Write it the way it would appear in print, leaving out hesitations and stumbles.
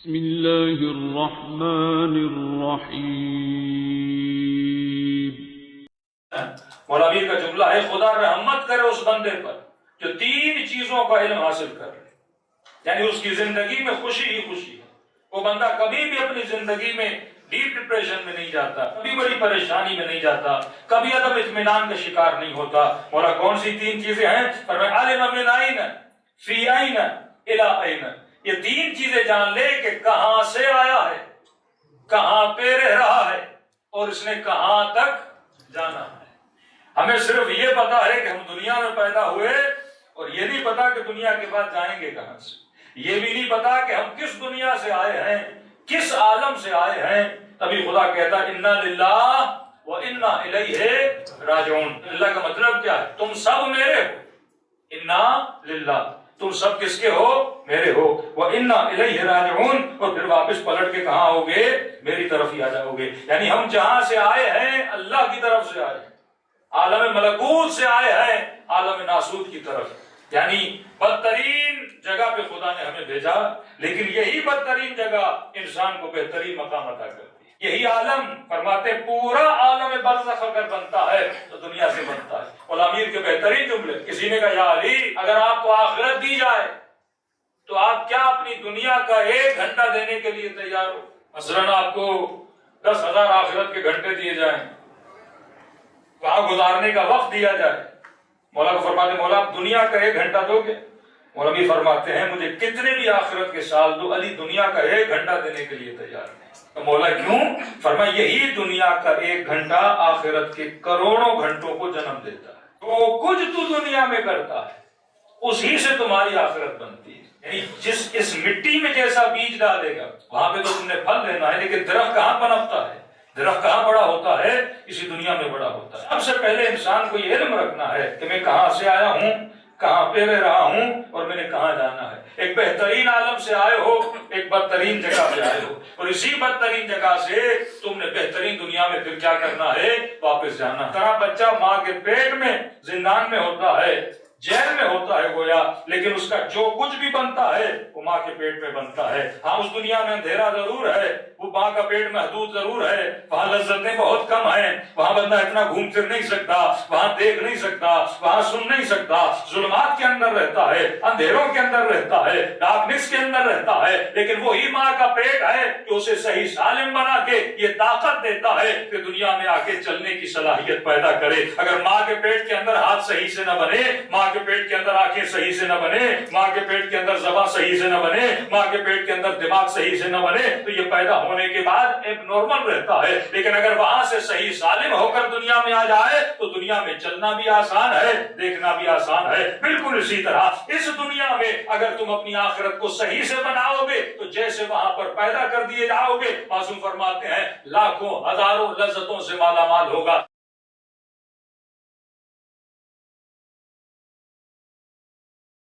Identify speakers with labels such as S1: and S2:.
S1: بسم اللہ الرحمن الرحیم۔
S2: مولا امیر کا جملہ ہے، خدا رحمت کرے اس بندے پر جو تین چیزوں کا علم حاصل کر لے، یعنی اس کی زندگی میں خوشی ہی خوشی ہے۔ وہ بندہ کبھی بھی اپنی زندگی میں ڈیپ ڈپریشن میں نہیں جاتا، کبھی بڑی پریشانی میں نہیں جاتا، کبھی عدم اطمینان کا شکار نہیں ہوتا۔ مولا کون سی تین چیزیں ہیں؟ فرمایا علم من این فی این الی این۔ یہ تین چیزیں جان لے کہ کہاں سے آیا ہے، کہاں پہ رہ رہا ہے، اور اس نے کہاں تک جانا ہے۔ ہمیں صرف یہ پتا ہے کہ ہم دنیا میں پیدا ہوئے، اور یہ نہیں پتا کہ دنیا کے بعد جائیں گے کہاں سے، یہ بھی نہیں پتا کہ ہم کس دنیا سے آئے ہیں، کس عالم سے آئے ہیں۔ تبھی خدا کہتا انا للہ و انا الیہ راجعون۔ اللہ کا مطلب کیا ہے؟ تم سب میرے ہو، انا للہ، تم سب کس کے ہو؟ میرے ہو۔ وَإِنَّا إِلَيْهِ رَاجِعُونَ، اور پھر واپس پلٹ کے کہاں ہوگے؟ میری طرف ہی آ جاؤ گے۔ یعنی ہم جہاں سے آئے ہیں اللہ کی طرف سے آئے ہیں، عالم ملکوت سے آئے ہیں عالم ناسوت کی طرف۔ یعنی بدترین جگہ پہ خدا نے ہمیں بھیجا، لیکن یہی بدترین جگہ انسان کو بہترین مقام عطا کرتی ہے۔ یہی عالم، فرماتے پورا عالم برزخ اگر بنتا ہے تو دنیا سے بنتا ہے۔ مولا امیر کے بہترین جملے، کسی نے کہا یا علی اگر آپ کو آخرت دی جائے تو آپ کیا اپنی دنیا کا 1 گھنٹہ دینے کے لیے تیار ہو؟ مثلاً آپ کو 10,000 آخرت کے گھنٹے دیے جائیں، وہاں گزارنے کا وقت دیا جائے، مولا کو فرماتے مولا آپ دنیا کا 1 گھنٹہ دو گے؟ مولا بھی فرماتے ہیں مجھے کتنے بھی آخرت کے سال دو، علی دنیا کا 1 گھنٹہ دینے کے لیے تیار ہے۔ تو مولا کیوں؟ فرمایا یہی دنیا کا 1 گھنٹہ آخرت کے کروڑوں گھنٹوں کو جنم دیتا ہے۔ جو کچھ تو دنیا میں کرتا ہے اسی سے تمہاری آخرت بنتی ہے۔ یعنی اس مٹی میں جیسا بیج ڈالے گا وہاں پہ تو تم نے پھل لینا ہے، لیکن درخت کہاں پنپتا ہے، درخت کہاں بڑا ہوتا ہے؟ اسی دنیا میں بڑا ہوتا ہے۔ سب سے پہلے انسان کو یہ علم رکھنا ہے کہ میں کہاں سے آیا ہوں، کہاں پہ رہ رہا ہوں، اور میں نے کہاں جانا ہے۔ ایک بہترین عالم سے آئے ہو، ایک بدترین جگہ پہ آئے ہو، اور اسی بدترین جگہ سے تم نے بہترین دنیا میں پھر کیا کرنا ہے؟ واپس جانا۔ طرح بچہ ماں کے پیٹ میں زندان میں ہوتا ہے، جیل میں ہوتا ہے گویا، لیکن اس کا جو کچھ بھی بنتا ہے وہ ماں کے پیٹ میں بنتا ہے۔ ہاں اس دنیا میں اندھیرا ضرور ہے، وہ ماں کا پیٹ محدود ضرور ہے، وہاں لذتیں بہت کم ہیں، وہاں بندہ اتنا گھوم پھر نہیں سکتا، وہاں دیکھ نہیں سکتا، وہاں سن نہیں سکتا، ظلمات کے اندر رہتا ہے، اندھیروں کے اندر رہتا ہے، ڈارکنس کے اندر رہتا ہے، لیکن وہی ماں کا پیٹ ہے جو اسے صحیح سالم بنا کے یہ طاقت دیتا ہے کہ دنیا میں آ کے چلنے کی صلاحیت پیدا کرے۔ اگر ماں کے پیٹ کے اندر ہاتھ صحیح سے نہ بنے، ماں کے پیٹ کے اندر آنکھیں صحیح سے نہ بنے، ماں کے پیٹ کے اندر زبان صحیح سے نہ بنے، ماں کے پیٹ کے اندر دماغ صحیح سے نہ بنے، تو یہ پیدا ہونے کے بعد ایک نارمل رہتا ہے۔ لیکن اگر وہاں سے صحیح سالم ہو کر دنیا میں آ جائے تو دنیا میں چلنا بھی آسان ہے، دیکھنا بھی آسان ہے۔ بالکل اسی طرح اس دنیا میں اگر تم اپنی آخرت کو صحیح سے بناؤ گے تو جیسے وہاں پر پیدا کر دیے جاؤ گے، معصوم فرماتے ہیں لاکھوں ہزاروں لذتوں سے مالا مال ہوگا۔